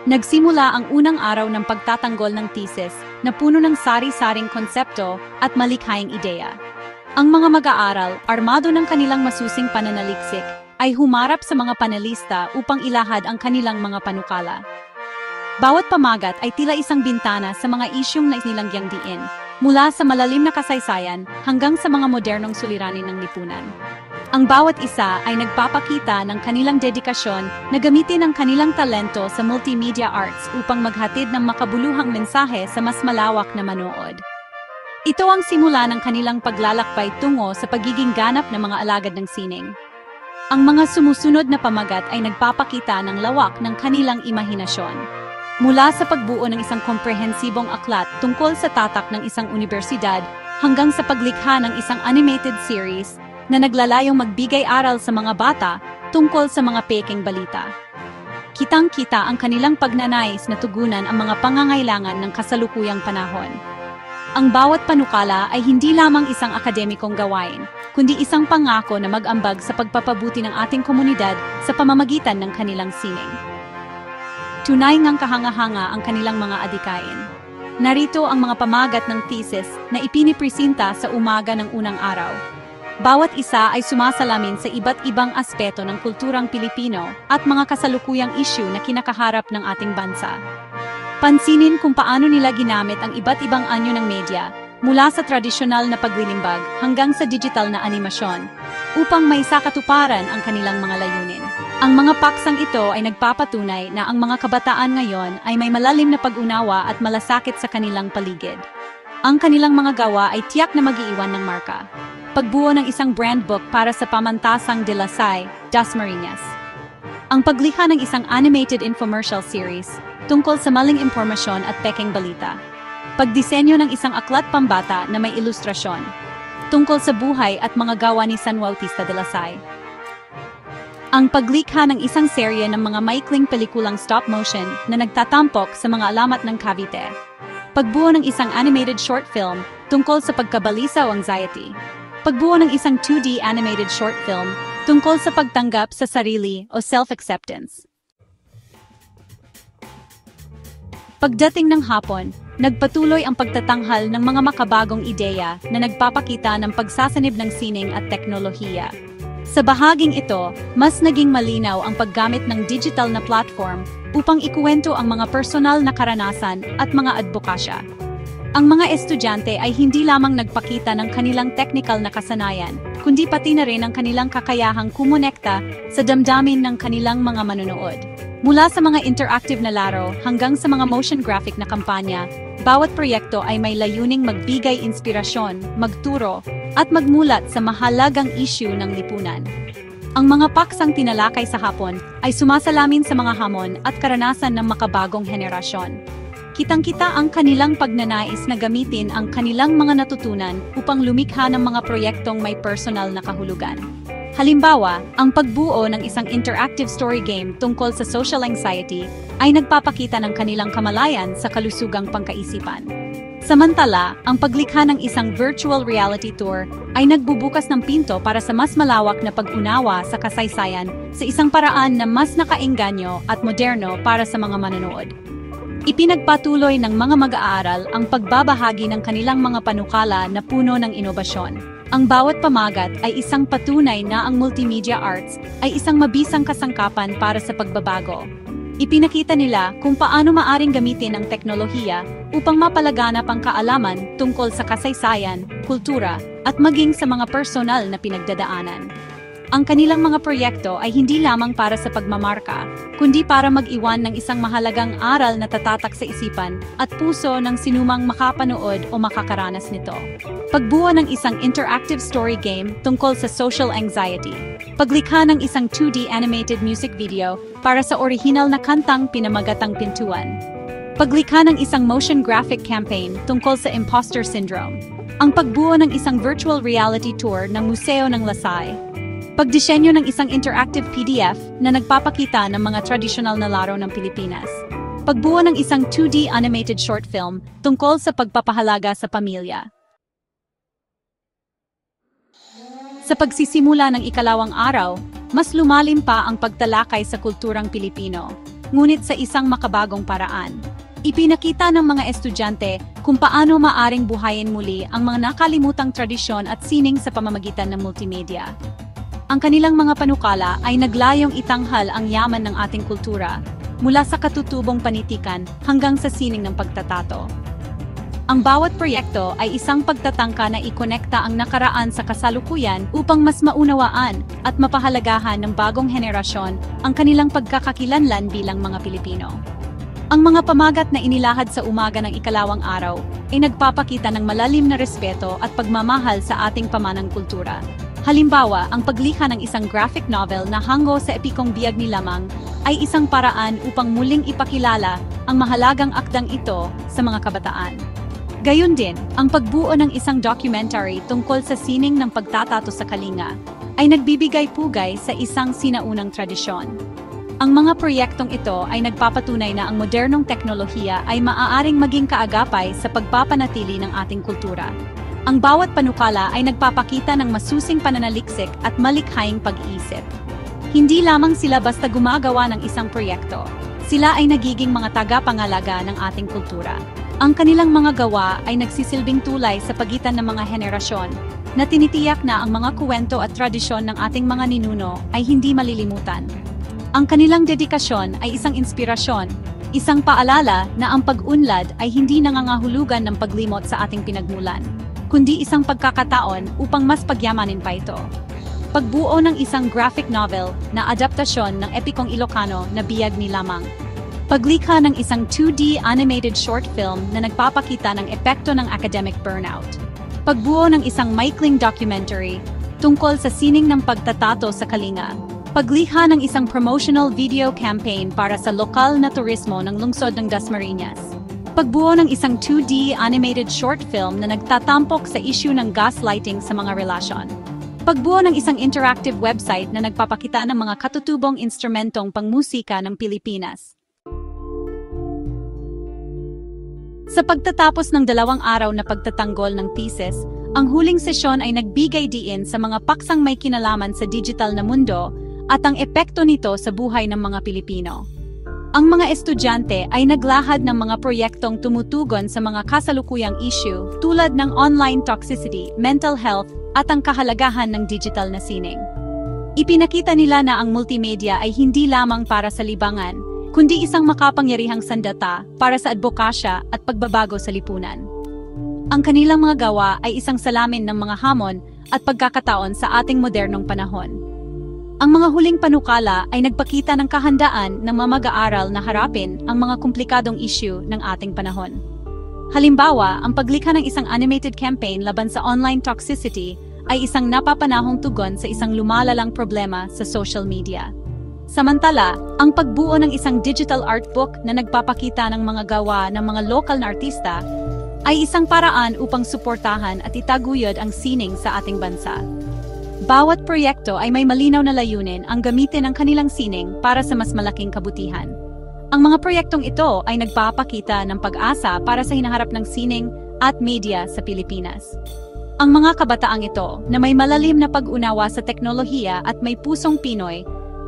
Nagsimula ang unang araw ng pagtatanggol ng thesis na puno ng sari-saring konsepto at malikhaing ideya. Ang mga mag-aaral, armado ng kanilang masusing pananaliksik, ay humarap sa mga panelista upang ilahad ang kanilang mga panukala. Bawat pamagat ay tila isang bintana sa mga isyung na nilangyang diin, mula sa malalim na kasaysayan hanggang sa mga modernong suliranin ng lipunan. Ang bawat isa ay nagpapakita ng kanilang dedikasyon na gamitin ang kanilang talento sa multimedia arts upang maghatid ng makabuluhang mensahe sa mas malawak na manood. Ito ang simula ng kanilang paglalakbay tungo sa pagiging ganap ng mga alagad ng sining. Ang mga sumusunod na pamagat ay nagpapakita ng lawak ng kanilang imahinasyon. Mula sa pagbuo ng isang komprehensibong aklat tungkol sa tatak ng isang universidad hanggang sa paglikha ng isang animated series na naglalayong magbigay aral sa mga bata tungkol sa mga pekeng balita. Kitang-kita ang kanilang pagnanais na tugunan ang mga pangangailangan ng kasalukuyang panahon. Ang bawat panukala ay hindi lamang isang akademikong gawain, kundi isang pangako na mag-ambag sa pagpapabuti ng ating komunidad sa pamamagitan ng kanilang sining. Tunay ngang kahanga-hanga ang kanilang mga adikain. Narito ang mga pamagat ng thesis na ipinipresinta sa umaga ng unang araw. Bawat isa ay sumasalamin sa iba't ibang aspeto ng kulturang Pilipino at mga kasalukuyang issue na kinakaharap ng ating bansa. Pansinin kung paano nila ginamit ang iba't ibang anyo ng media, mula sa tradisyonal na paglilimbag hanggang sa digital na animasyon, upang maisakatuparan ang kanilang mga layunin. Ang mga paksang ito ay nagpapatunay na ang mga kabataan ngayon ay may malalim na pag-unawa at malasakit sa kanilang paligid. Ang kanilang mga gawa ay tiyak na mag-iiwan ng marka. Pagbuo ng isang brand book para sa pamantasang De La Salle, Dasmariñas. Ang paglikha ng isang animated infomercial series tungkol sa maling impormasyon at pekeng balita. Pagdisenyo ng isang aklat pambata na may ilustrasyon tungkol sa buhay at mga gawa ni San Bautista de la Salle. Ang paglikha ng isang serye ng mga maikling pelikulang stop motion na nagtatampok sa mga alamat ng Cavite. Pagbuo ng isang animated short film tungkol sa pagkabalisa o anxiety. Pagbuo ng isang 2D animated short film tungkol sa pagtanggap sa sarili o self-acceptance. Pagdating ng hapon, nagpatuloy ang pagtatanghal ng mga makabagong ideya na nagpapakita ng pagsasanib ng sining at teknolohiya. Sa bahaging ito, mas naging malinaw ang paggamit ng digital na platform upang ikuwento ang mga personal na karanasan at mga advokasya. Ang mga estudyante ay hindi lamang nagpakita ng kanilang technical na kasanayan, kundi pati na rin ang kanilang kakayahang kumonekta sa damdamin ng kanilang mga manonood. Mula sa mga interactive na laro hanggang sa mga motion graphic na kampanya, bawat proyekto ay may layuning magbigay inspirasyon, magturo, at magmulat sa mahalagang issue ng lipunan. Ang mga paksang tinalakay sa hapon ay sumasalamin sa mga hamon at karanasan ng makabagong henerasyon. Kitang-kita ang kanilang pagnanais na gamitin ang kanilang mga natutunan upang lumikha ng mga proyektong may personal na kahulugan. Halimbawa, ang pagbuo ng isang interactive story game tungkol sa social anxiety ay nagpapakita ng kanilang kamalayan sa kalusugang pangkaisipan. Samantala, ang paglikha ng isang virtual reality tour ay nagbubukas ng pinto para sa mas malawak na pag-unawa sa kasaysayan sa isang paraan na mas nakaengganyo at moderno para sa mga manonood. Ipinagpatuloy ng mga mag-aaral ang pagbabahagi ng kanilang mga panukala na puno ng inobasyon. Ang bawat pamagat ay isang patunay na ang multimedia arts ay isang mabisang kasangkapan para sa pagbabago. Ipinakita nila kung paano maaring gamitin ang teknolohiya upang mapalaganap ang kaalaman tungkol sa kasaysayan, kultura, at maging sa mga personal na pinagdadaanan. Ang kanilang mga proyekto ay hindi lamang para sa pagmamarka, kundi para mag-iwan ng isang mahalagang aral na tatatak sa isipan at puso ng sinumang makapanood o makakaranas nito. Pagbuo ng isang interactive story game tungkol sa social anxiety. Paglikha ng isang 2D animated music video para sa orihinal na kantang Pinamagatang Pintuan. Paglikha ng isang motion graphic campaign tungkol sa imposter syndrome. Ang pagbuo ng isang virtual reality tour ng Museo ng Lasai. Pagdisenyo ng isang interactive PDF na nagpapakita ng mga tradisyonal na laro ng Pilipinas. Pagbuo ng isang 2D animated short film tungkol sa pagpapahalaga sa pamilya. Sa pagsisimula ng ikalawang araw, mas lumalim pa ang pagtalakay sa kulturang Pilipino. ngunit sa isang makabagong paraan. Ipinakita ng mga estudyante kung paano maaring buhayin muli ang mga nakalimutang tradisyon at sining sa pamamagitan ng multimedia. Ang kanilang mga panukala ay naglayong itanghal ang yaman ng ating kultura, mula sa katutubong panitikan hanggang sa sining ng pagtatato. Ang bawat proyekto ay isang pagtatangka na ikonekta ang nakaraan sa kasalukuyan upang mas maunawaan at mapahalagahan ng bagong henerasyon ang kanilang pagkakakilanlan bilang mga Pilipino. Ang mga pamagat na inilahad sa umaga ng ikalawang araw ay nagpapakita ng malalim na respeto at pagmamahal sa ating pamanang kultura. Halimbawa, ang paglikha ng isang graphic novel na hango sa epikong biyag ni Lamang ay isang paraan upang muling ipakilala ang mahalagang akdang ito sa mga kabataan. Gayun din, ang pagbuo ng isang documentary tungkol sa sining ng pagtatato sa Kalinga ay nagbibigay pugay sa isang sinaunang tradisyon. Ang mga proyektong ito ay nagpapatunay na ang modernong teknolohiya ay maaaring maging kaagapay sa pagpapanatili ng ating kultura. Ang bawat panukala ay nagpapakita ng masusing pananaliksik at malikhaing pag-iisip. Hindi lamang sila basta gumagawa ng isang proyekto, sila ay nagiging mga tagapangalaga ng ating kultura. Ang kanilang mga gawa ay nagsisilbing tulay sa pagitan ng mga henerasyon, na tinitiyak na ang mga kuwento at tradisyon ng ating mga ninuno ay hindi malilimutan. Ang kanilang dedikasyon ay isang inspirasyon, isang paalala na ang pag-unlad ay hindi nangangahulugan ng paglimot sa ating pinagmulan, kundi isang pagkakataon upang mas pagyamanin pa ito. Pagbuo ng isang graphic novel na adaptasyon ng epikong Ilocano na Biyag ni Lamang. Paglikha ng isang 2D animated short film na nagpapakita ng epekto ng academic burnout. Pagbuo ng isang maikling documentary tungkol sa sining ng pagtatato sa Kalinga. Paglikha ng isang promotional video campaign para sa lokal na turismo ng lungsod ng Dasmariñas. Pagbuo ng isang 2D animated short film na nagtatampok sa issue ng gaslighting sa mga relasyon. Pagbuo ng isang interactive website na nagpapakita ng mga katutubong instrumentong pangmusika ng Pilipinas. Sa pagtatapos ng 2 araw na pagtatanggol ng thesis, ang huling sesyon ay nagbigay diin sa mga paksang may kinalaman sa digital na mundo at ang epekto nito sa buhay ng mga Pilipino. Ang mga estudyante ay naglahad ng mga proyektong tumutugon sa mga kasalukuyang issue tulad ng online toxicity, mental health, at ang kahalagahan ng digital na sining. Ipinakita nila na ang multimedia ay hindi lamang para sa libangan, kundi isang makapangyarihang sandata para sa advokasya at pagbabago sa lipunan. Ang kanilang mga gawa ay isang salamin ng mga hamon at pagkakataon sa ating modernong panahon. Ang mga huling panukala ay nagpakita ng kahandaan ng mga mag-aaral na harapin ang mga komplikadong issue ng ating panahon. Halimbawa, ang paglikha ng isang animated campaign laban sa online toxicity ay isang napapanahong tugon sa isang lumalalang problema sa social media. Samantala, ang pagbuo ng isang digital art book na nagpapakita ng mga gawa ng mga lokal na artista ay isang paraan upang suportahan at itaguyod ang sining sa ating bansa. Bawat proyekto ay may malinaw na layunin ang gamitin ang kanilang sining para sa mas malaking kabutihan. Ang mga proyektong ito ay nagpapakita ng pag-asa para sa hinaharap ng sining at media sa Pilipinas. Ang mga kabataang ito na may malalim na pag-unawa sa teknolohiya at may pusong Pinoy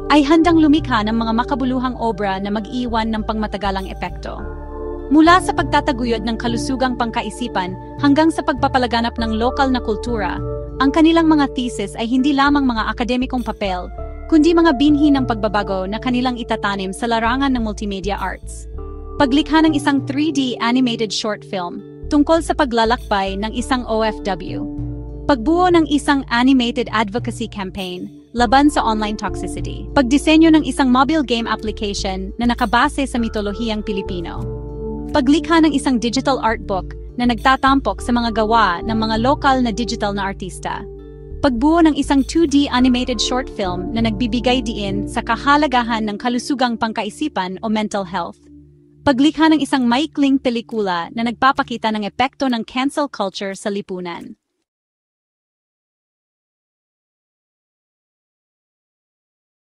ay handang lumikha ng mga makabuluhang obra na mag-iwan ng pangmatagalang epekto. Mula sa pagtataguyod ng kalusugang pangkaisipan hanggang sa pagpapalaganap ng lokal na kultura, ang kanilang mga thesis ay hindi lamang mga akademikong papel, kundi mga binhi ng pagbabago na kanilang itatanim sa larangan ng multimedia arts. Paglikha ng isang 3D animated short film tungkol sa paglalakbay ng isang OFW. Pagbuo ng isang animated advocacy campaign laban sa online toxicity. Pagdisenyo ng isang mobile game application na nakabase sa mitolohiyang Pilipino. Paglikha ng isang digital art book na nagtatampok sa mga gawa ng mga lokal na digital na artista. Pagbuo ng isang 2D animated short film na nagbibigay diin sa kahalagahan ng kalusugang pangkaisipan o mental health. Paglikha ng isang maikling pelikula na nagpapakita ng epekto ng cancel culture sa lipunan.